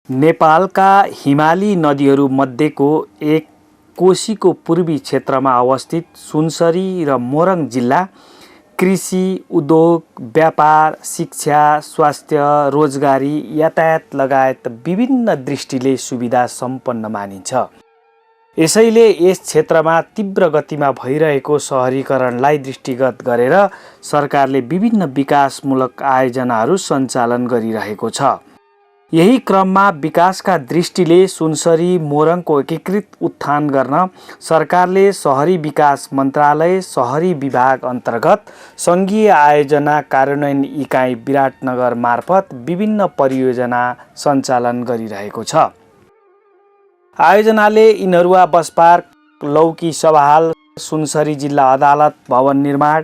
नेपालका हिमाली नदीहरू मध्येको एक कोशीको पूर्वी क्षेत्रमा अवस्थित सुनसरी र मोरङ जिल्ला कृषि, उद्योग, व्यापार, शिक्षा, स्वास्थ्य, रोजगारी, यातायात लगायत विभिन्न दृष्टिले सुविधा सम्पन्न मानिन्छ। यसैले यस क्षेत्रमा तीव्र गतिमा भइरहेको शहरीकरणलाई दृष्टिगत गरेर सरकारले विभिन्न विकासमूलक आयोजनाहरू सञ्चालन गरिरहेको छ। यही क्रममा विकासका दृष्टिले सुनसरी मोरङको एकीकृत उत्थान गर्न सरकारले शहरी विकास मन्त्रालय शहरी विभाग अन्तर्गत सङ्घीय आयोजना कार्यान्वयन इकाइ विराटनगर मार्फत विभिन्न परियोजना सञ्चालन गरिरहेको छ। आयोजनाले इनरुवा बस पार्क, लौकी सभाहाल, सुनसरी जिल्ला अदालत भवन निर्माण,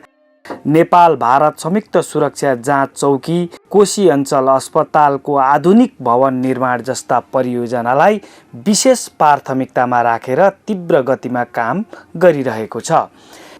नेपाल भारत संयुक्त सुरक्षा जाँच चौकी, कोशी अञ्चल अस्पतालको आधुनिक भवन निर्माण जस्ता परियोजनालाई विशेष प्राथमिकतामा राखेर तीव्र गतिमा काम गरिरहेको छ।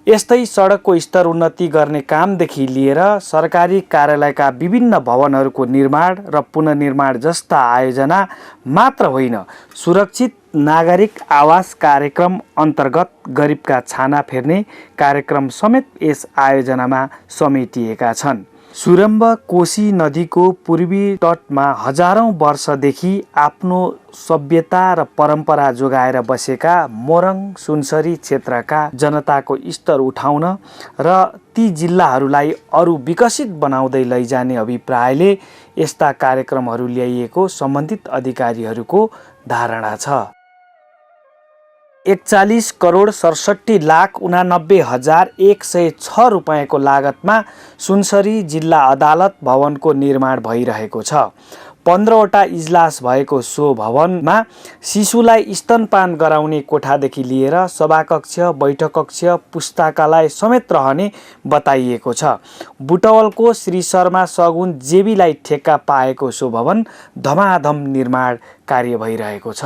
यस्तै सडकको स्तर उन्नति गर्ने कामदेखि लिएर सरकारी कार्यालयका विभिन्न भवनहरूको निर्माण र पुनर्निर्माण जस्ता आयोजना मात्र होइन, सुरक्षित नागरिक आवास कार्यक्रम अन्तर्गत गरिबका छाना फेर्ने कार्यक्रम समेत यस आयोजनामा समेटिएका छन्। सुरम्ब कोशी नदीको पूर्वी तटमा हजारौं वर्षदेखि आफ्नो सभ्यता र परम्परा जोगाएर बसेका मोरङ सुनसरी क्षेत्रका जनताको स्तर उठाउन र ती जिल्लाहरूलाई अरू विकसित बनाउँदै लैजाने अभिप्रायले यस्ता कार्यक्रमहरू ल्याइएको सम्बन्धित अधिकारीहरूको धारणा छ। 41 करोड 67 लाख 89 हजार 106 रुपैयाँको लागतमा सुनसरी जिल्ला अदालत भवनको निर्माण भइरहेको छ। 15वटा इजलास भएको सो भवनमा शिशुलाई स्तनपान गराउने कोठादेखि लिएर सभाकक्ष, बैठक कक्ष, पुस्तकालय समेत रहने बताइएको छ। बुटवलको श्री शर्मा सगुन जेबीलाई ठेक्का पाएको सो भवन धमाधम निर्माण कार्य भइरहेको छ।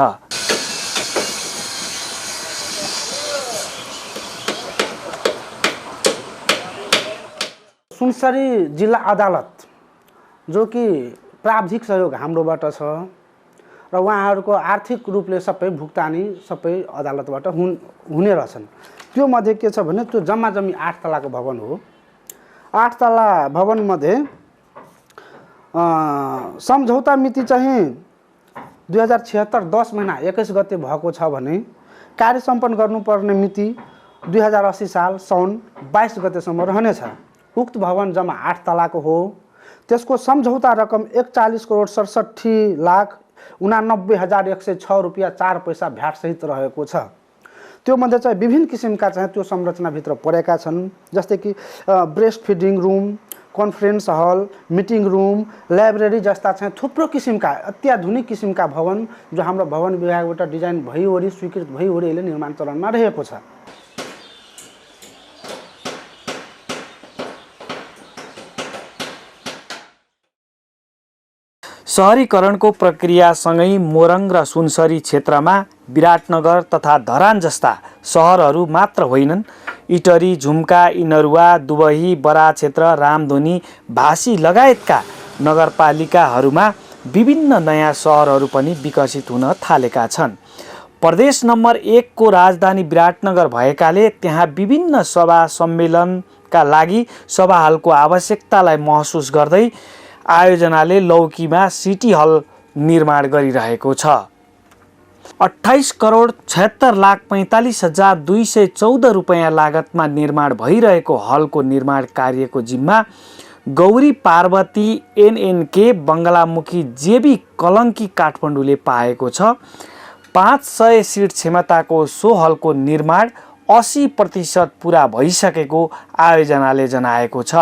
सुनसरी जिल्ला अदालत जो कि प्राविधिक सहयोग हाम्रोबाट छ र उहाँहरूको आर्थिक रूपले सबै भुक्तानी सबै अदालतबाट हुने रहेछन्। त्यो मध्ये के छ भने त्यो जम्मा जम्मी 8 तलाको भवन हो। 8 तला भवनमध्ये सम्झौता मिति चाहिँ 2076 10 महिना 21 गते भएको छ भने कार्य सम्पन्न गर्नुपर्ने मिति 2080 साल साउन 22 गतेसम्म रहनेछ। उक्त भवन जम्मा 8 तलाको हो। त्यसको सम्झौता रकम 41 करोड 67 लाख 89 हजार 106 रुपैयाँ 4 पैसा भ्याट सहित रहेको छ। त्यो मध्ये चाहिँ विभिन्न किसिमका चाहिँ त्यो संरचनाभित्र परेका छन्, जस्तै कि ब्रेस्ट फिडिङ रुम, कन्फरेन्स हल, मिटिङ रुम, लाइब्रेरी जस्ता चाहिँ थुप्रो किसिमका अत्याधुनिक किसिमका भवन जो हाम्रो भवन विभागबाट डिजाइन भइवरी स्वीकृत भइवरी अहिले निर्माण चरणमा रहेको छ। सहरीकरणको प्रक्रियासँगै मोरङ र सुनसरी क्षेत्रमा विराटनगर तथा धरान जस्ता सहरहरू मात्र होइनन्, इटरी, झुम्का, इनरुवा, दुबही, बरा क्षेत्र, रामधुनी, भासी लगायतका नगरपालिकाहरूमा विभिन्न नयाँ सहरहरू पनि विकसित हुन थालेका छन्। प्रदेश नम्बर 1 को राजधानी विराटनगर भएकाले त्यहाँ विभिन्न सभा सम्मेलनका लागि सभाहालको आवश्यकतालाई महसुस गर्दै आयोजनाले लौकीमा सिटी हल निर्माण गरिरहेको छ। 28 करोड 76 लाख 45 हजार 214 रुपैयाँ लागतमा निर्माण भइरहेको हलको निर्माण कार्यको जिम्मा गौरी पार्वती एनएनके बङ्गलामुखी जेबी कलङ्की काठमाडौँले पाएको छ। 500 सिट क्षमताको सो हलको निर्माण 80% पुरा भइसकेको आयोजनाले जनाएको छ।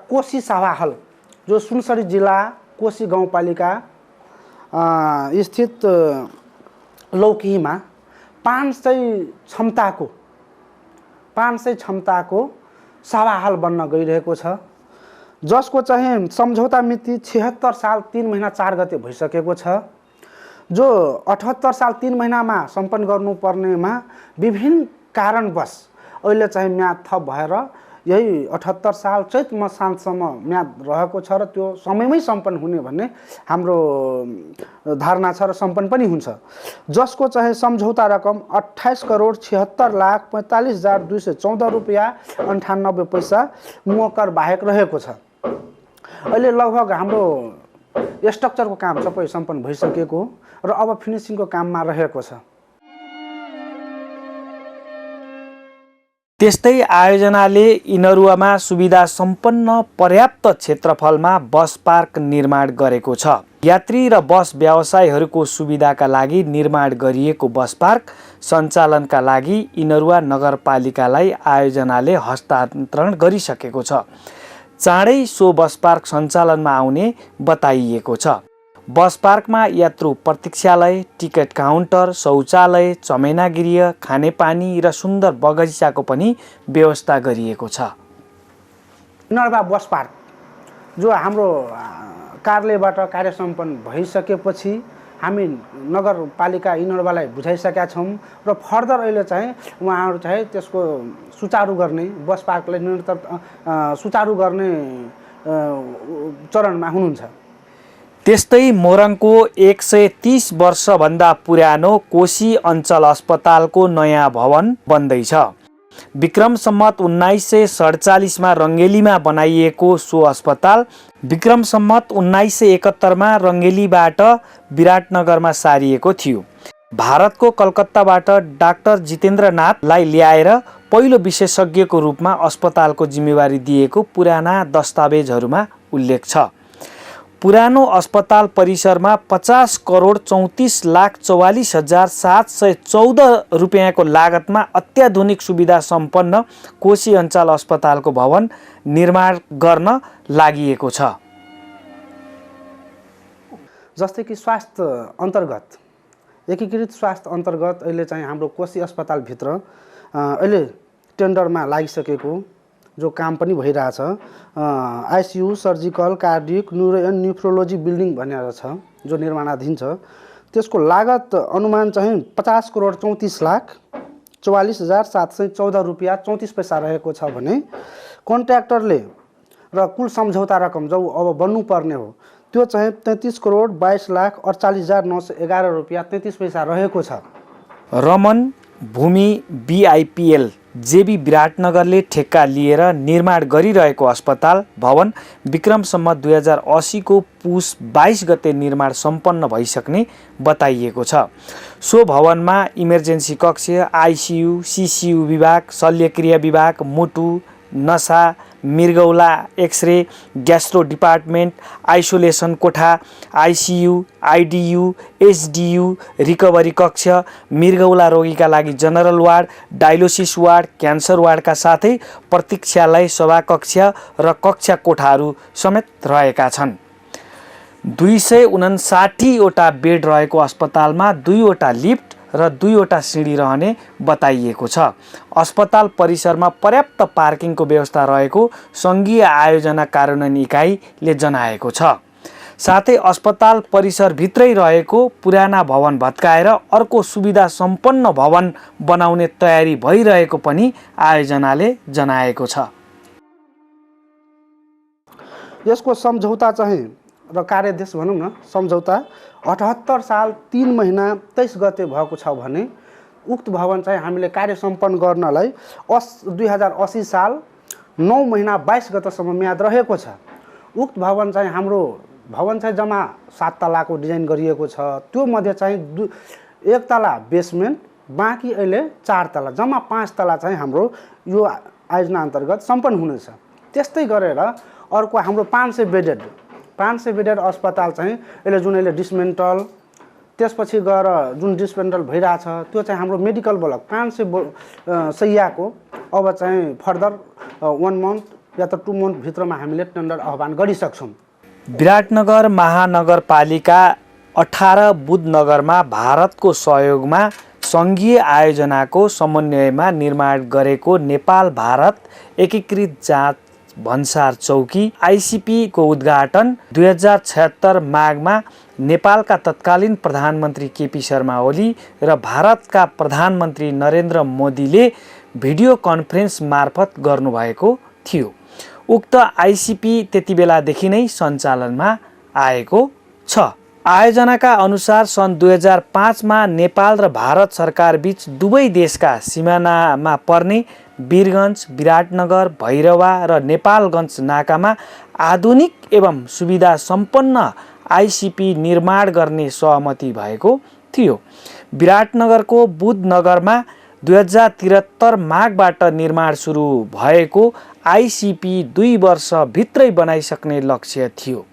कोशी सभाहाल जो सुनसरी जिल्ला कोशी गाउँपालिका स्थित लौकीमा 500 क्षमताको सभाहाल बन्न गइरहेको छ, जसको चाहिँ सम्झौता मिति 76 साल 3 महिना 4 गते भइसकेको छ, जो 78 साल 3 महिनामा सम्पन्न गर्नुपर्नेमा विभिन्न कारणवश अहिले चाहिँ म्याद थप भएर यही 78 साल चैत मसान्तसम्म म्याद रहेको छ र त्यो समयमै सम्पन्न हुने भन्ने हाम्रो धारणा छ र सम्पन्न पनि हुन्छ, जसको चाहिँ सम्झौता रकम 28,76,45,214 रुपियाँ 98 पैसा मुकर बाहेक रहेको छ। अहिले लगभग हाम्रो स्ट्रक्चरको काम सबै सम्पन्न भइसकेको र अब फिनिसिङको काममा रहेको छ। त्यस्तै आयोजनाले इनरुवामा सुविधा सम्पन्न पर्याप्त क्षेत्रफलमा बस पार्क निर्माण गरेको छ। यात्री र बस व्यवसायीहरूको सुविधाका लागि निर्माण गरिएको बस पार्क सञ्चालनका लागि इनरुवा नगरपालिकालाई आयोजनाले हस्तान्तरण गरिसकेको छ। चाँडै सो बस पार्क सञ्चालनमा आउने बताइएको छ। बस पार्कमा यात्रु प्रतीक्षालय, टिकट काउन्टर, शौचालय, चमेना गृह, खानेपानी र सुन्दर बगैँचाको पनि व्यवस्था गरिएको छ। इनरवा बस पार्क जो हाम्रो कार्यालयबाट कार्य सम्पन्न भइसकेपछि हामी नगरपालिका इनरवालाई बुझाइसकेका छौँ र फर्दर अहिले चाहिँ उहाँहरू चाहिँ त्यसको सुचारू गर्ने, बस पार्कलाई निरन्तर सुचारू गर्ने चरणमा हुनुहुन्छ। त्यस्तै मोरङको 130 वर्षभन्दा पुरानो कोशी अञ्चल अस्पतालको नयाँ भवन बन्दैछ। विक्रम सम्मत 1947 मा रङ्गेलीमा बनाइएको सो अस्पताल विक्रम सम्मत 1971 मा रङ्गेलीबाट विराटनगरमा सारिएको थियो। भारतको कलकत्ताबाट डाक्टर जितेन्द्रनाथलाई ल्याएर पहिलो विशेषज्ञको रूपमा अस्पतालको जिम्मेवारी दिएको पुराना दस्तावेजहरूमा उल्लेख छ। पुरानो अस्पताल परिसरमा 50,34,44,714 रुपियाँको लागतमा अत्याधुनिक सुविधा सम्पन्न कोशी अञ्चल अस्पतालको भवन निर्माण गर्न लागि छ। जस्तै कि स्वास्थ्य अन्तर्गत एकीकृत स्वास्थ्य अन्तर्गत अहिले चाहिँ हाम्रो कोशी अस्पतालभित्र अहिले टेन्डरमा लागिसकेको जो काम पनि भइरहेछ, ICU, surgical, cardiac, neuro and nephrology building भनेर छ जो निर्माणाधीन छ। त्यसको लागत अनुमान चाहिँ 50,34,44,714 रुपियाँ 34 पैसा रहेको छ भने कन्ट्र्याक्टरले र कुल सम्झौता रकम जो अब बन्नुपर्ने हो त्यो चाहिँ 33,22,48,911 रुपियाँ 33 पैसा रहेको छ। रमन भूमि BIPL जेबी विराटनगरले ठेक्का लिएर निर्माण गरिरहेको अस्पताल भवन विक्रम सम्मत 2080 को पुस 22 गते निर्माण सम्पन्न भइसक्ने बताइएको छ। सो भवनमा इमर्जेन्सी कक्ष, आइसियू, CCU विभाग, शल्यक्रिया विभाग, मुटु, नसा, मृगौला, एक्सरे, ग्यास्ट्रो डिपार्टमेन्ट, आइसोलेसन कोठा, ICU, IDU, SDU, रिकभरी कक्ष, मृगौला रोगीका लागि general ward, dialysis ward, cancer वार्डका साथै प्रतीक्षालय, सभाकक्ष र कक्षा कोठाहरू समेत रहेका छन्। 259 वटा बेड रहेको अस्पतालमा 2 वटा लिफ्ट र 2 वटा सिँढी रहने बताइएको छ। अस्पताल परिसरमा पर्याप्त पार्किङको व्यवस्था रहेको सङ्घीय आयोजना कार्यान्वयन इकाइले जनाएको छ। साथै अस्पताल परिसरभित्रै रहेको पुराना भवन भत्काएर अर्को सुविधा सम्पन्न भवन बनाउने तयारी भइरहेको पनि आयोजनाले जनाएको छ। यसको सम्झौता चाहिँ र कार्यदेश भनौँ न, सम्झौता 78 साल 3 महिना 23 गते भएको छ भने उक्त भवन चाहिँ हामीले कार्य सम्पन्न गर्नलाई 2080 साल 9 महिना 22 गतेसम्म म्याद रहेको छ। उक्त भवन चाहिँ हाम्रो भवन चाहिँ जम्मा 7 तलाको डिजाइन गरिएको छ। त्यो मध्ये चाहिँ 1 तला बेसमेन्ट, बाँकी अहिले 4 तला, जम्मा 5 तला चाहिँ हाम्रो यो आयोजना अन्तर्गत सम्पन्न हुनेछ। त्यस्तै गरेर अर्को हाम्रो 500 बेडेड अस्पताल चाहिँ अहिले जुन अहिले डिसमेन्टल, त्यसपछि गएर जुन डिसमेन्टल भइरहेछ त्यो चाहिँ हाम्रो मेडिकल ब्लक 500 शैय्याको अब चाहिँ फर्दर 1 मन्थ या त 2 मन्थ भित्रमा हामीले टेन्डर आह्वान गरिसक्छौँ। विराटनगर महानगरपालिका 18 बुधनगरमा भारतको सहयोगमा सङ्घीय आयोजनाको समन्वयमा निर्माण गरेको नेपाल भारत एकीकृत जाँच भन्सार चौकी ICP को उद्घाटन 2076 माघमा नेपालका तत्कालीन प्रधानमन्त्री KP शर्मा ओली र भारतका प्रधानमन्त्री नरेन्द्र मोदीले भिडियो कन्फरेन्स मार्फत गर्नुभएको थियो। उक्त आइसिपी त्यति बेलादेखि नै सञ्चालनमा आएको छ। आयोजनाका अनुसार सन् 2005मा नेपाल र भारत सरकारबीच दुवै देशका सिमानामा पर्ने वीरगञ्ज, विराटनगर, भैरवा र नेपालगञ्ज नाकामा आधुनिक एवं सुविधा सम्पन्न आइसिपी निर्माण गर्ने सहमति भएको थियो। विराटनगरको बुधनगरमा 2073 माघबाट निर्माण सुरु भएको आइसिपी 2 वर्षभित्रै बनाइसक्ने लक्ष्य थियो।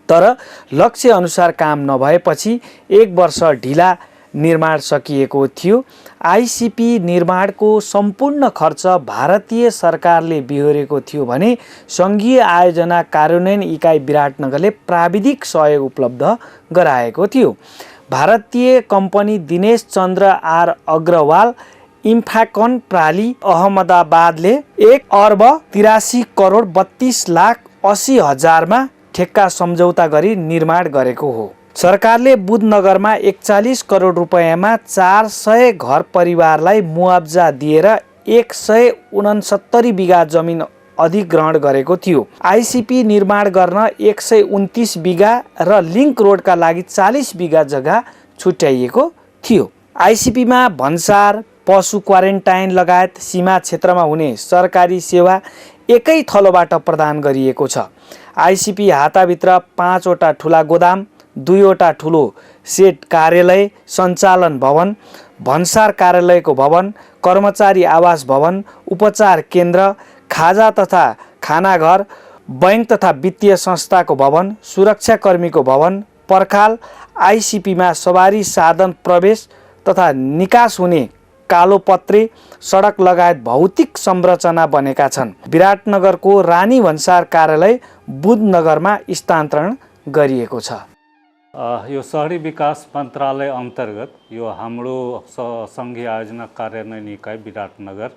तर लक्ष्य अनुसार काम नभएपछि 1 वर्ष ढिला निर्माण सकिएको थियो। आइसिपी निर्माणको सम्पूर्ण खर्च भारतीय सरकारले बिहोरेको थियो भने सङ्घीय आयोजना कार्यान्वयन इकाइ विराटनगरले प्राविधिक सहयोग उपलब्ध गराएको थियो। भारतीय कम्पनी दिनेश चन्द्र आर अग्रवाल इन्फाकन प्राली अहमदाबादले 1,83,32,80,000 ठेक्का सम्झौता गरी निर्माण गरेको हो। सरकारले बुधनगरमा 41 करोड रुपैयाँमा 400 घर परिवारलाई मुआब्जा दिएर 169 बिघा जमिन अधिग्रहण गरेको थियो। आइसिपी निर्माण गर्न 129 बिघा र लिङ्क रोडका लागि 40 बिघा जग्गा छुट्याइएको थियो। आइसिपीमा भन्सार, पशु क्वारेन्टाइन लगायत सीमा क्षेत्रमा हुने सरकारी सेवा एकै थलोबाट प्रदान गरिएको छ। आइसिपी हाताभित्र 5 वटा ठुला गोदाम, 2 वटा ठुलो सेड कार्यालय, सञ्चालन भवन, भन्सार कार्यालयको भवन, कर्मचारी आवास भवन, उपचार केन्द्र, खाजा तथा खानाघर, बैंक तथा वित्तीय संस्थाको भवन, सुरक्षाकर्मीको भवन, पर्खाल, आइसिपीमा सवारी साधन प्रवेश तथा निकास हुने कालोपत्रे, सडक लगायत भौतिक संरचना बनेका छन्। विराटनगरको रानी भन्सार कार्यालय बुधनगरमा स्थानान्तरण गरिएको छ। यो शहरी विकास मन्त्रालय अन्तर्गत यो हाम्रो सङ्घीय आयोजना कार्यान्वयन इकाइ विराटनगर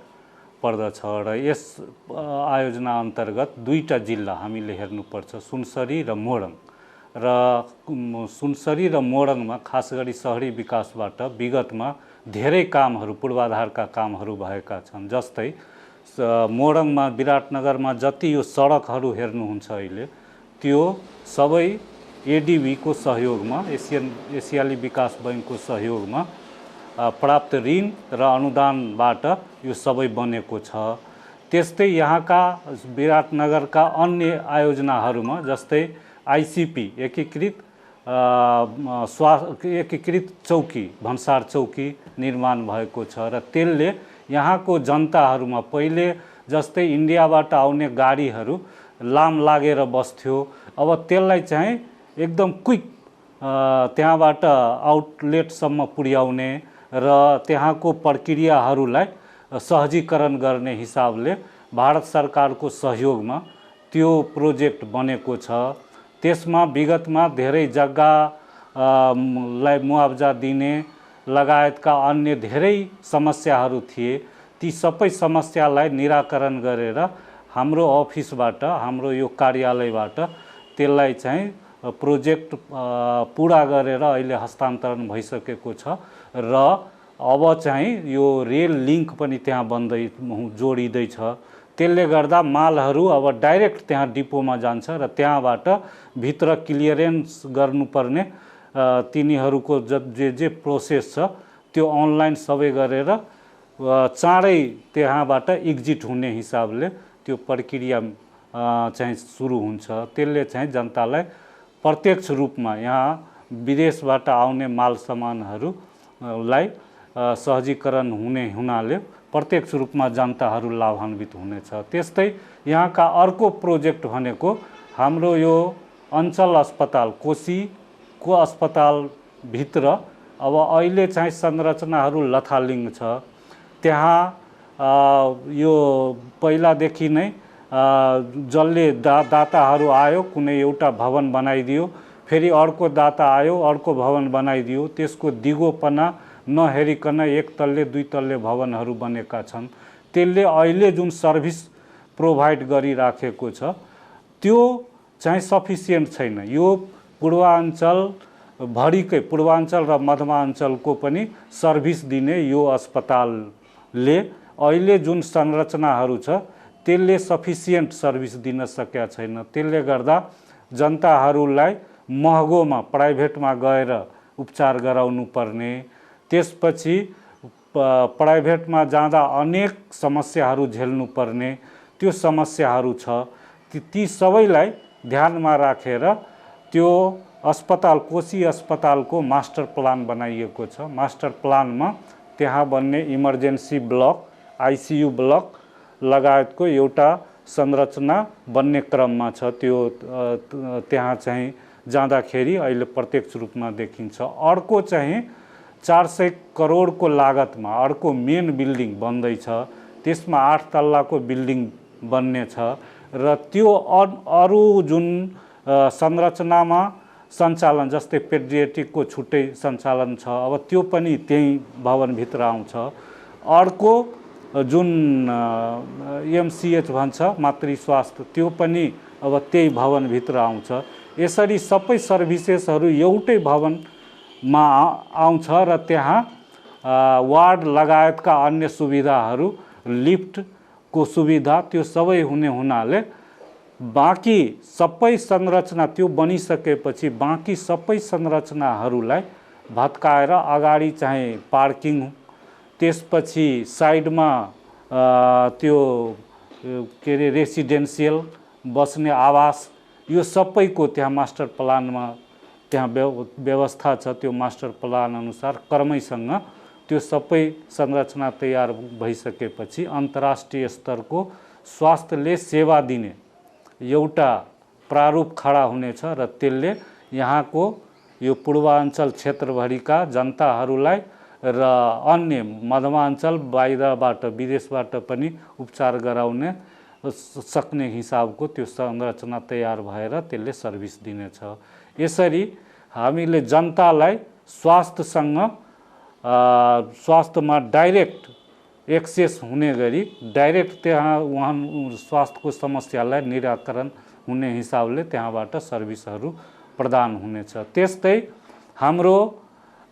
पर्दछ र यस आयोजना अन्तर्गत 2टा जिल्ला हामीले हेर्नुपर्छ, सुनसरी र मोरङ। र सुनसरी र मोरङमा खास गरी शहरी विकासबाट विगतमा धेरै कामहरू, पूर्वाधारका कामहरू भएका छन्। जस्तै मोरङमा, विराटनगरमा जति यो सडकहरू हेर्नुहुन्छ अहिले, त्यो सबै एडिबीको सहयोगमा, एसियाली विकास बैङ्कको सहयोगमा प्राप्त ऋण र अनुदानबाट यो सबै बनेको छ। त्यस्तै यहाँका विराटनगरका अन्य आयोजनाहरूमा जस्तै आइसिपी एकीकृत चौकी, भन्सार चौकी निर्माण भएको छ र त्यसले यहाँको जनताहरूमा पहिले जस्तै इन्डियाबाट आउने गाडीहरू लाम लागेर बस्थ्यो, अब त्यसलाई चाहिँ एकदम क्विक त्यहाँबाट आउटलेटसम्म पुर्याउने र त्यहाँको प्रक्रियाहरूलाई सहजीकरण गर्ने हिसाबले भारत सरकारको सहयोगमा त्यो प्रोजेक्ट बनेको छ। त्यसमा विगतमा धेरै जग्गालाई मुआब्जा दिने लगायतका अन्य धेरै समस्याहरू थिए। ती सबै समस्यालाई निराकरण गरेर हाम्रो अफिसबाट, हाम्रो यो कार्यालयबाट त्यसलाई चाहिँ प्रोजेक्ट पुरा गरेर अहिले हस्तान्तरण भइसकेको छ र अब चाहिँ यो रेल लिङ्क पनि त्यहाँ जोडिँदैछ। त्यसले गर्दा मालहरू अब डाइरेक्ट त्यहाँ डिपोमा जान्छ र त्यहाँबाट भित्र क्लियरेन्स गर्नुपर्ने तिनीहरूको जे प्रोसेस छ त्यो अनलाइन सबै गरेर चाँडै त्यहाँबाट एक्जिट हुने हिसाबले त्यो प्रक्रिया चाहिँ सुरु हुन्छ। त्यसले चाहिँ जनतालाई प्रत्यक्ष रूपमा यहाँ विदेशबाट आउने माल सामानहरूलाई सहजीकरण हुनाले प्रत्यक्ष रूपमा जनताहरू लाभान्वित हुनेछ। त्यस्तै यहाँका अर्को प्रोजेक्ट भनेको हाम्रो यो अञ्चल अस्पताल, कोसीको अस्पतालभित्र अब अहिले चाहिँ संरचनाहरू लथालिङ्ग छ। त्यहाँ यो पहिलादेखि नै जसले दाताहरू आयो, कुनै एउटा भवन बनाइदियो, फेरि अर्को दाता आयो, अर्को भवन बनाइदियो, त्यसको दिगोपना नहेरिकन 1 तल्ले 2 तल्ले भवनहरू बनेका छन्। त्यसले अहिले जुन सर्भिस प्रोभाइड गरिराखेको छ त्यो चाहिँ सफिसियन्ट छैन। यो पूर्वाञ्चलभरिकै, पूर्वाञ्चल र मध्यमाञ्चलको पनि सर्भिस दिने यो अस्पतालले अहिले जुन संरचनाहरू छ त्यसले सफिसियन्ट सर्भिस दिन सकेका छैन। त्यसले गर्दा जनताहरूलाई महँगोमा प्राइभेटमा गएर उपचार गराउनु पर्ने, त्यसपछि प्राइभेटमा जाँदा अनेक समस्याहरू झेल्नु पर्ने त्यो समस्याहरू छ। ती सबैलाई ध्यानमा राखेर त्यो अस्पताल कोशी अस्पतालको मास्टर प्लान बनाइएको छ। मास्टर प्लानमा त्यहाँ बन्ने इमर्जेन्सी ब्लक, आइसियु ब्लक लगायतको एउटा संरचना बन्ने क्रममा छ। त्यो त्यहाँ चाहिँ जाँदाखेरि अहिले प्रत्यक्ष रूपमा देखिन्छ। अर्को चाहिँ 400 करोडको लागतमा अर्को मेन बिल्डिङ बन्दैछ, त्यसमा 8 तल्लाको बिल्डिङ बन्ने छ र त्यो अरू जुन संरचनामा सञ्चालन जस्तै पेडियाट्रिकको छुट्टै सञ्चालन छ, अब त्यो पनि त्यही भवनभित्र आउँछ। अर्को जुन एमसिएच भन्छ मातृ स्वास्थ्य, त्यो पनि अब त्यही भवनभित्र आउँछ। यसरी सबै सर्भिसेसहरू एउटै भवनमा आउँछ र त्यहाँ वार्ड लगायतका अन्य सुविधाहरू, लिफ्टको सुविधा त्यो सबै हुने हुनाले बाँकी सबै संरचना त्यो बनिसकेपछि बाँकी सबै संरचनाहरूलाई भत्काएर अगाडि चाहिँ पार्किङ, त्यसपछि साइडमा त्यो के अरे रेसिडेन्सियल बस्ने आवास, यो सबैको त्यहाँ मास्टर प्लानमा त्यहाँ व्यवस्था छ। त्यो मास्टर प्लान अनुसार क्रमैसँग त्यो सबै संरचना तयार भइसकेपछि अन्तर्राष्ट्रिय स्तरको स्वास्थ्यले सेवा दिने एउटा प्रारूप खडा हुनेछ र त्यसले यहाँको यो पूर्वाञ्चल क्षेत्रभरिका जनताहरूलाई र अन्य मध्यमाञ्चल बाहिरबाट विदेशबाट पनि उपचार गराउने सक्ने हिसाबको त्यो संरचना तयार भएर त्यसले सर्भिस दिनेछ। यसरी हामीले जनतालाई स्वास्थ्यसँग स्वास्थ्यमा डाइरेक्ट एक्सेस हुने गरी डाइरेक्ट त्यहाँ उहाँ स्वास्थ्यको समस्यालाई निराकरण हुने हिसाबले त्यहाँबाट सर्भिसहरू प्रदान हुनेछ। त्यस्तै हाम्रो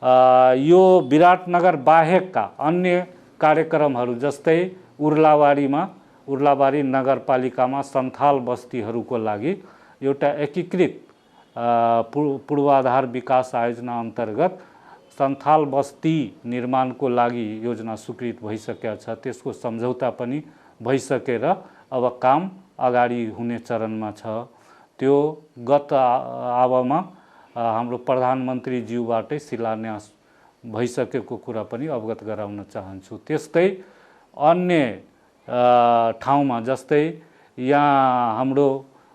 यो विराटनगर बाहेकका अन्य कार्यक्रमहरू जस्तै उर्लाबारी नगरपालिकामा सन्थाल बस्तीहरूको लागि एउटा एकीकृत पूर्वाधार विकास आयोजना अन्तर्गत सन्थाल बस्ती निर्माणको लागि योजना स्वीकृत भइसकेको छ। त्यसको सम्झौता पनि भइसकेर अब काम अगाडि हुने चरणमा छ। त्यो गत आवमा हाम्रो प्रधानमन्त्रीज्यूबाटै शिलान्यास भइसकेको कुरा पनि अवगत गराउन चाहन्छु। त्यस्तै अन्य ठाउँमा जस्तै यहाँ हाम्रो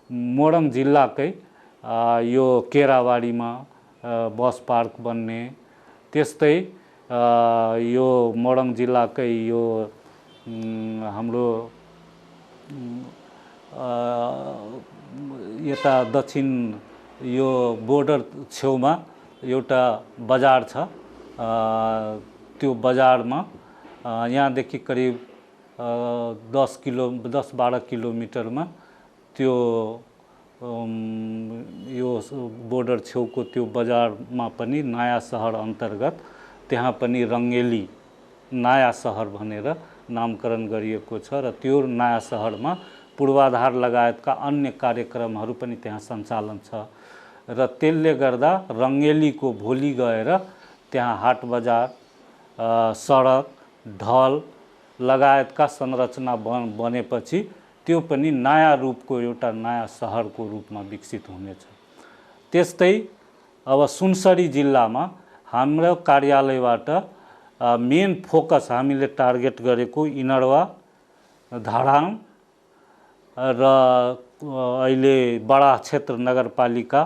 मोरङ जिल्लाकै यो केराबारीमा बस पार्क बन्ने, त्यस्तै यो मोरङ जिल्लाकै यो हाम्रो यता दक्षिण यो बोर्डर छेउमा एउटा बजार छ। त्यो बजारमा यहाँदेखि करिब 10-12 किलोमिटरमा त्यो यो बोर्डर छेउको त्यो बजारमा पनि नयाँ सहर अन्तर्गत त्यहाँ पनि रङ्गेली नयाँ सहर भनेर नामकरण गरिएको छ र त्यो नयाँ सहरमा पूर्वाधार लगायतका अन्य कार्यक्रमहरू पनि त्यहाँ सञ्चालन छ र त्यसले गर्दा रङ्गेलीको भोलि गएर त्यहाँ हाट बजार, सडक, ढल लगायतका संरचना बनेपछि त्यो पनि नयाँ रूपको एउटा नयाँ सहरको रूपमा विकसित हुनेछ। त्यस्तै अब सुनसरी जिल्लामा हाम्रो कार्यालयबाट मेन फोकस हामीले टार्गेट गरेको इनडवा, धरान र अहिले बडा क्षेत्र नगरपालिका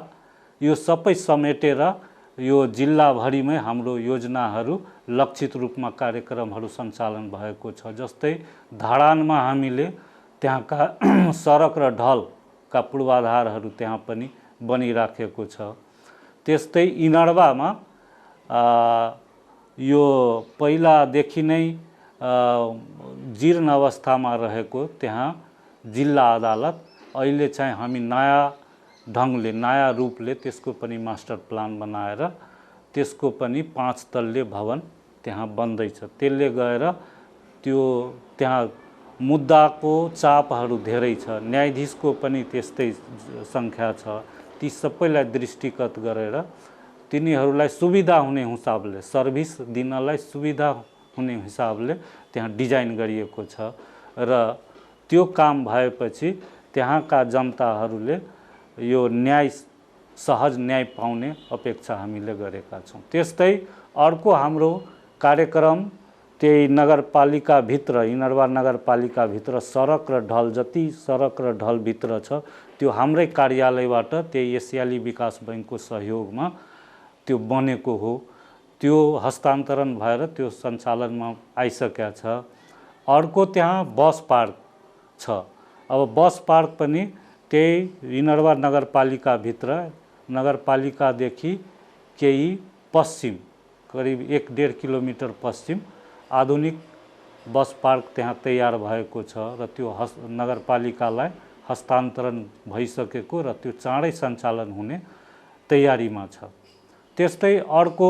यो सबै समेटेर यो जिल्लाभरिमै हाम्रो योजनाहरू लक्षित रूपमा कार्यक्रमहरू सञ्चालन भएको छ। जस्तै धरानमा हामीले त्यहाँका सडक र ढलका पूर्वाधारहरू त्यहाँ पनि बनिराखेको छ। त्यस्तै इनडवामा यो पहिलादेखि नै जीर्ण अवस्थामा रहेको त्यहाँ जिल्ला अदालत अहिले चाहिँ हामी नयाँ ढङ्गले नयाँ रूपले त्यसको पनि मास्टर प्लान बनाएर त्यसको पनि 5 तल्ले भवन त्यहाँ बन्दैछ। त्यसले गएर त्यो त्यहाँ मुद्दाको चापहरू धेरै छ, न्यायाधीशको पनि त्यस्तै सङ्ख्या छ। ती सबैलाई दृष्टिगत गरेर तिनीहरूलाई सुविधा हुने हिसाबले, सर्भिस दिनलाई सुविधा हुने हिसाबले त्यहाँ डिजाइन गरिएको छ र त्यो काम भएपछि त्यहाँका जनताहरूले यो सहज न्याय पाउने अपेक्षा हामीले गरेका छौँ। त्यस्तै अर्को हाम्रो कार्यक्रम त्यही नगरपालिकाभित्र, इनरवा नगरपालिकाभित्र सडक र ढल, जति सडक र ढलभित्र छ त्यो हाम्रै कार्यालयबाट त्यही एसियाली विकास बैङ्कको सहयोगमा त्यो बनेको हो। त्यो हस्तान्तरण भएर त्यो सञ्चालनमा आइसकेका छ। अर्को त्यहाँ बस पार्क छ। अब बस पार्क पनि त्यही इनरवा नगरपालिकाभित्र, नगरपालिकादेखि केही पश्चिम, करिब 1-1.5 किलोमिटर पश्चिम आधुनिक बस पार्क त्यहाँ तयार भएको छ र त्यो नगरपालिकालाई हस्तान्तरण भइसकेको र त्यो चाँडै सञ्चालन हुने तयारीमा छ। त्यस्तै अर्को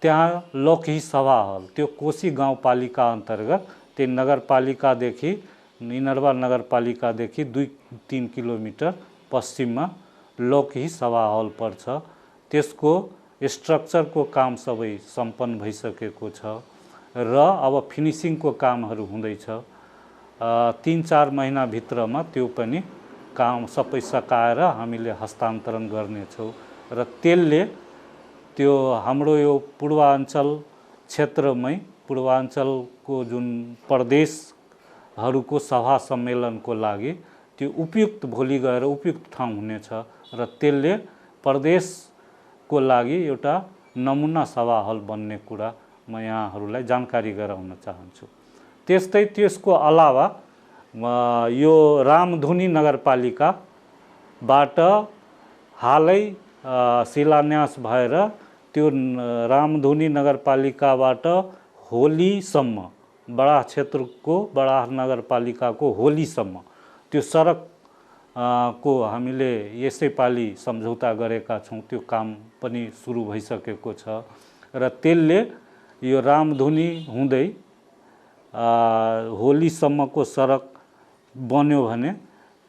त्यहाँ लोकही सभा हल, त्यो कोशी गाउँपालिका अन्तर्गत त्यो नगरपालिकादेखि, इनरवा नगरपालिकादेखि 2-3 किलोमिटर पश्चिममा लोकही सभा हल पर्छ। त्यसको स्ट्रक्चरको काम सबै सम्पन्न भइसकेको छ र अब फिनिसिङको कामहरू हुँदैछ। 3-4 महिनाभित्रमा त्यो पनि काम सबै सकाएर हामीले हस्तान्तरण गर्नेछौँ र त्यसले त्यो हाम्रो यो पूर्वाञ्चल क्षेत्रमै, पूर्वाञ्चलको जुन प्रदेशहरूको सभा सम्मेलनको लागि त्यो उपयुक्त, भोलि गएर उपयुक्त ठाउँ हुनेछ र त्यसले प्रदेशको लागि एउटा नमुना सभा हल बन्ने कुरा म यहाँहरूलाई जानकारी गराउन चाहन्छु। त्यस्तै त्यसको अलावा यो रामधुनी नगरपालिकाबाट हालै शिलान्यास भएर त्यो रामधुनी नगरपालिकाबाट होलीसम्म, बडा क्षेत्रको, बडा नगरपालिकाको होलीसम्म त्यो सडक को हामीले यसैपालि सम्झौता गरेका छौँ। त्यो काम पनि सुरु भइसकेको छ र त्यसले यो रामधुनी हुँदै होलीसम्मको सडक बन्यो भने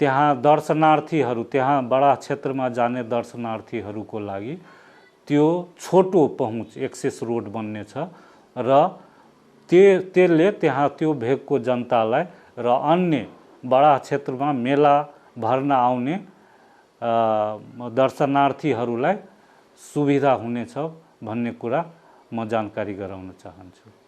त्यहाँ दर्शनार्थीहरू, त्यहाँ बडा क्षेत्रमा जाने दर्शनार्थीहरूको लागि त्यो छोटो पहुँच, एक्सेस रोड बन्नेछ र त्यसले त्यहाँ त्यो भेगको जनतालाई र अन्य बडा क्षेत्रमा मेला भर्न आउने दर्शनार्थीहरूलाई सुविधा हुनेछ भन्ने कुरा म जानकारी गराउन चाहन्छु।